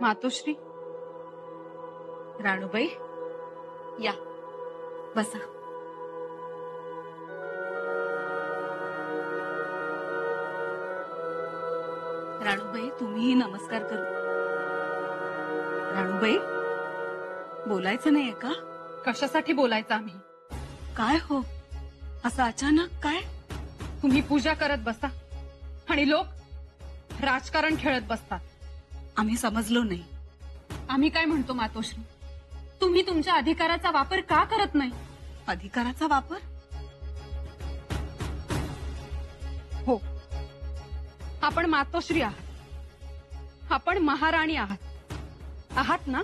मातोश्री, राणूबाई या बसा. राणूबाई तुम्हीही नमस्कार करू. राणूबाई बोलायचं नाहीये का? कशासाठी बोलायचं आम्ही? काय हो असं अचानक काय? तुम्ही पूजा करत बसा आणि लोक राजकारण खेळत बसतात. आम्ही समजलो नाही. आम्ही काय म्हणतो मातोश्री, तुम्ही तुमच्या अधिकाराचा वापर का करत नाही? अधिकाराचा वापर? हो, आपण मातोश्री आहात, आपण महाराणी आहात ना?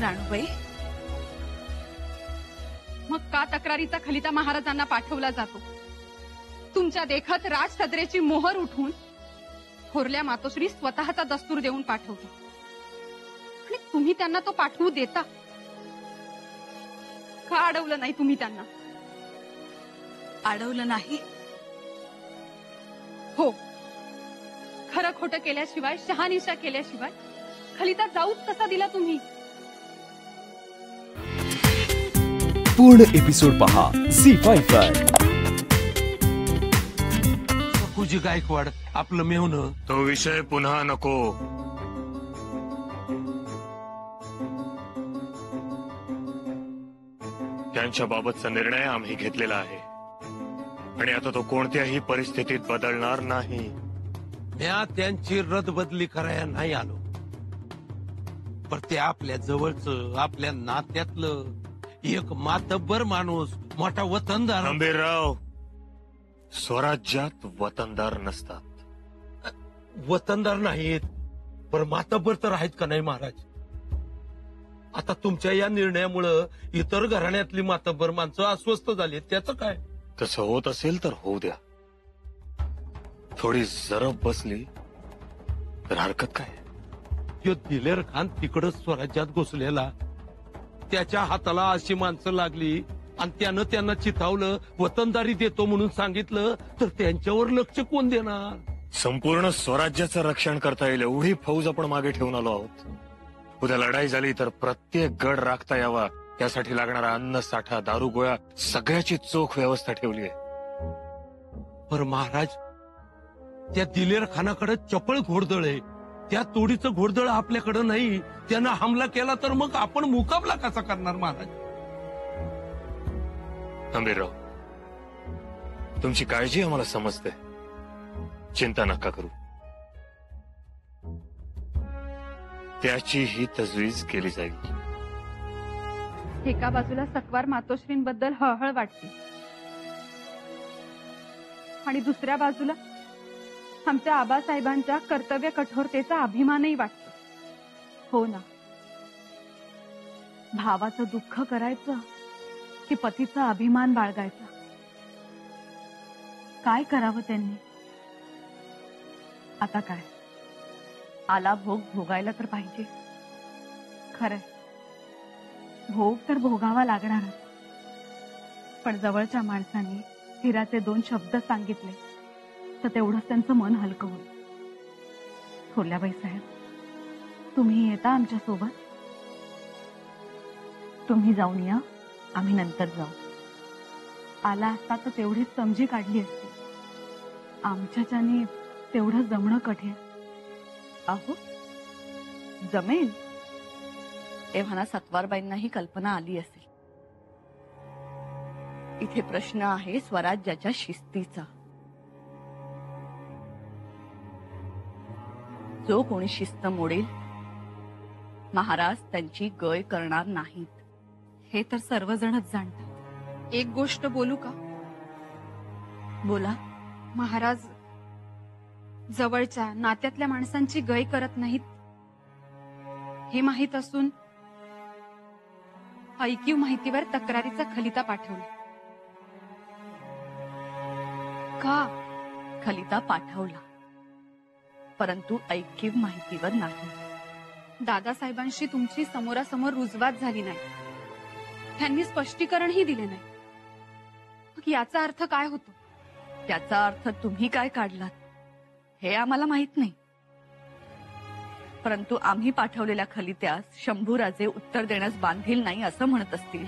राणूबाई मग का तक्रारीचा खलिता महाराजांना पाठवला जातो? तुमच्या देखत राज सदरेची मोहर उठून थोरल्या मातोश्री स्वतःचा दस्तूर देऊन पाठवतो आणि तुम्ही त्यांना तो पाठवू देता का? अडवलं नाही तुम्ही त्यांना? अडवलं नाही? हो, खरं खोटं केल्याशिवाय, शहानिशा केल्याशिवाय खलिता जाऊच कसा दिला तुम्ही? पूर्ण एपिसोड पहा झी5 वर. सखूजी गायकवाड आपलं मेहुणं. तो विषय पुन्हा नको. त्यांच्या बाबतचा निर्णय आम्ही घेतलेला आहे आणि आता तो कोणत्याही परिस्थितीत बदलणार नाही. म्या त्यांची रदबदली करायला नाही आलो, पण ते आपल्या जवळचं, आपल्या नात्यातलं एक मातब्बर माणूस, मोठा वतनदार. आंबेराव, स्वराज्यात वतनदार नसतात. वतनदार नाहीत, पण मातब्बर तर आहेत का नाही महाराज? आता तुमच्या या निर्णयामुळं इतर घराण्यातली मातब्बर माणसं अस्वस्थ झाली, त्याचं काय? तसं होत असेल तर होऊ द्या. थोडी जरब बसली तर हरकत काय? यो दिलेर खान तिकडच स्वराज्यात घुसलेला, त्याच्या हाताला अशी माणसं लागली आणि त्यानं त्यांना चिथावलं, वतनदारी देतो म्हणून सांगितलं, तर त्यांच्यावर लक्ष कोण देणार? संपूर्ण स्वराज्याचं रक्षण करता येईल एवढी फौज आपण मागे ठेवून आलो आहोत. उद्या लढाई झाली तर प्रत्येक गड राखता यावा त्यासाठी लागणारा अन्न साठा, दारू गोळा सगळ्याची चोख व्यवस्था ठेवली आहे. पर महाराज, त्या दिलेर खानाकडे चपळ घोडदळ आहे, त्या तोडीचं घोडदळ आपल्याकडे नाही. त्यानं हमला केला तर मग आपण मुकाबला कसा करणार महाराज? आंबेराव, तुमची काळजी आम्हाला समजते, चिंता नका करू. त्याची ही तजवीज केली जाईल. एका बाजूला सकवार मातोश्रींबद्दल हळहळ वाटते आणि दुसऱ्या बाजूला आमच्या आबासाहेबांच्या कर्तव्य कठोरतेचा अभिमानही वाटतो. हो ना, भावाचं दुःख करायचं की पतीचा अभिमान बाळगायचा? काय करावं त्यांनी? आता काय, आला भोग भोगायला तर पाहिजे. खरंय, भोग तर भोगावा लागणारच, पण जवळच्या माणसांनी हिराचे 2 शब्द सांगितले तर तेवढंच त्यांचं मन हलकं होईल. थोरल्याबाई साहेब, तुम्ही येता आमच्या सोबत? तुम्ही जाऊन या, आम्ही नंतर जाऊ. आला असता तर तेवढीच समजी काढली असती. आमच्याच्याने तेवढं जमणं कठीण. अहो, जमेल तेव्हा सत्वारबाईंनाही कल्पना आली असेल. इथे प्रश्न आहे स्वराज्याच्या शिस्तीचा. जो कोणी शिस्त मोडेल, महाराज त्यांची गय करणार नाहीत, हे तर सर्वजणच जाणतात. एक गोष्ट बोलू का? बोला. महाराज जवळच्या नात्यातल्या माणसांची गय करत नाहीत हे माहीत असून ऐकीव माहितीवर तक्रारीचा खलिता पाठवला. का? खलिता पाठवला, परंतु ऐकीव माहितीवर नाही. दादासाहेबांशी तुमची समोरासमोर रुजवात झाली नाही, त्यांनी स्पष्टीकरणही दिले नाही. मग याचा अर्थ काय होतो? त्याचा अर्थ तुम्ही काय काढलात हे आम्हाला माहित नाही. परंतु आम्ही पाठवलेल्या खलित्यास शंभूराजे उत्तर देण्यास बांधील नाही असं म्हणत असतील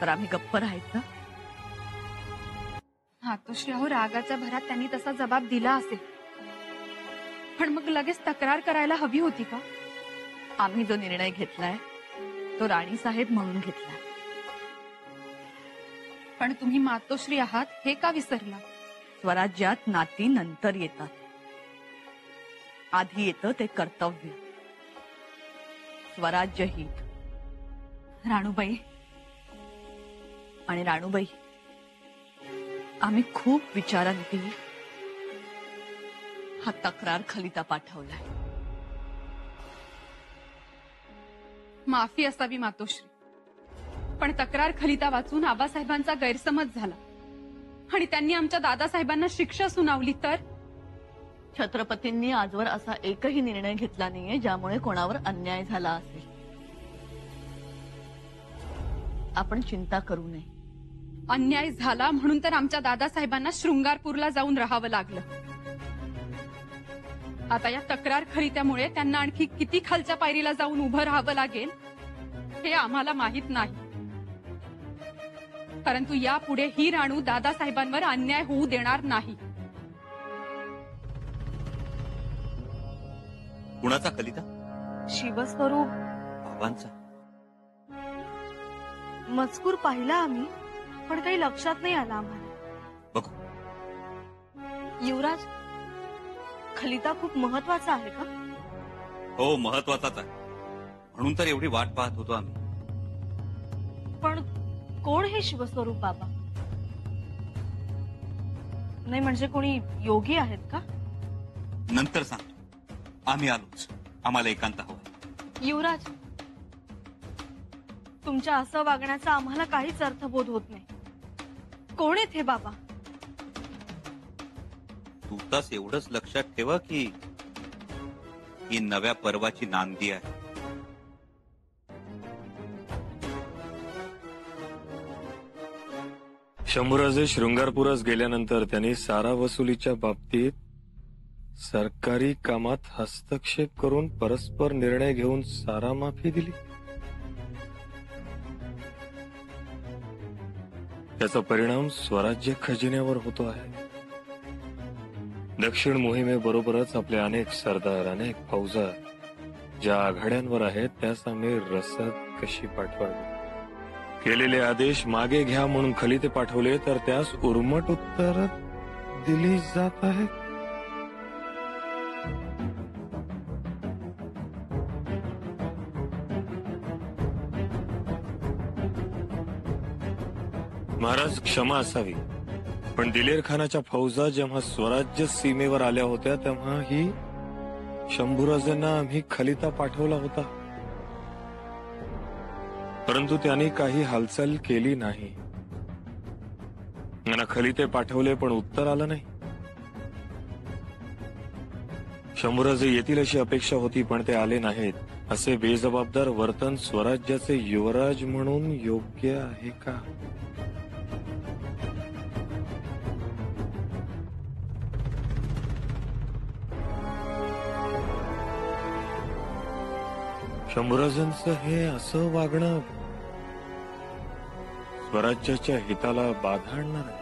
तर आम्ही गप्प राहायचं? मातोश्री, अहो रागाच्या भरात त्यांनी तसा जबाब दिला असेल, पण मग लगेच तक्रार करायला हवी होती का? आम्ही जो निर्णय घेतलाय तो राणी साहेब म्हणून घेतलाय. पण तुम्ही मातोश्री आहात हे का विसरला? स्वराज्यात नाती नंतर येतात, आधी येतं ते कर्तव्य, स्वराज्य हित. राणूबाई, आणि राणूबाई, आम्ही खूप विचारांती हा तक्रार खलिता पाठवलाय. माफी असावी मातोश्री, पण तक्रार खलिता वाचून आबासाहेबांचा गैरसमज झाला आणि त्यांनी आमच्या दादासाहेबांना शिक्षा सुनावली तर? छत्रपतींनी आजवर असा एकही निर्णय घेतला नाहीये ज्यामुळे कोणावर अन्याय झाला असेल. आपण चिंता करू नये. अन्याय झाला म्हणून तर आमच्या दादासाहेबांना शृंगारपूरला जाऊन राहावं लागलं. आता या तक्रार खलित्यामुळे त्यांना आणखी किती खालच्या पायरीला जाऊन उभं राहावं लागेल हे आम्हाला माहित नाही. परंतु यापुढे ही राणू दादासाहेबांवर अन्याय होऊ देणार नाही. कुणाचा खलिता? शिवस्वरूप बाबांचा. मजकूर पाहिला आम्ही, पण काही लक्षात नाही आला आम्हाला. बघू. युवराज, खलिता खूप महत्वाचा आहे का? हो, महत्वाचाच आहे, म्हणून तर एवढी वाट पाहत होतो आम्ही. पण कोण हे शिवस्वरूप बाबा? नाही म्हणजे कोणी योगी आहेत का? नंतर सांगतो. आम्ही आलोच, आम्हाला एकांत हवा. युवराज, तुमच्या असं वागण्याचा आम्हाला काहीच अर्थबोध होत नाही. कोण आहेत हे बाबा? तू तास एवढंच लक्षात ठेवा की ही नव्या पर्वाची नांदी आहे. शंभूराजे शृंगारपुरास गेल्यानंतर त्यांनी सारा वसुलीच्या बाबतीत सरकारी कामात हस्तक्षेप करून परस्पर निर्णय घेऊन सारा माफी दिली. त्याचा परिणाम स्वराज्य खजिन्यावर होतो आहे. दक्षिण मोहिमेबरोबरच आपले अनेक सरदार, अनेक फौजा ज्या आघाड्यांवर आहेत त्यास आम्ही रसद कशी पाठवावी? केलेले आदेश मागे घ्या म्हणून खलिते पाठवले तर त्यास उर्मट उत्तर दिली जात आहेत. महाराज, क्षमा असावी, पण दिलेर खानाच्या फौजा जेव्हा स्वराज्य सीमेवर आल्या होत्या तेव्हाही शंभूराजांना आम्ही खलिता पाठवला होता, परंतु त्यांनी काही हालचाल केली नाही. त्यांना खलिते पाठवले पण उत्तर आलं नाही. शंभूराजे येतील अशी अपेक्षा होती पण ते आले नाहीत. असे बेजबाबदार वर्तन स्वराज्याचे युवराज म्हणून योग्य आहे का? शंभूराजांचं हे असं वागणं स्वराज्याच्या हिताला बाधा आणणार आहे.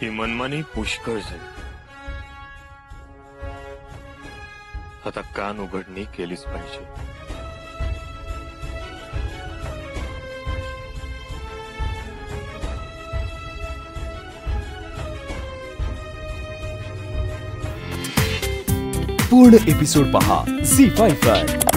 ही मनमानी पुष्कळ झाली. आता कान उघडणी केलीच पाहिजे. पूर्ण एपिसोड पहा झी5 वर.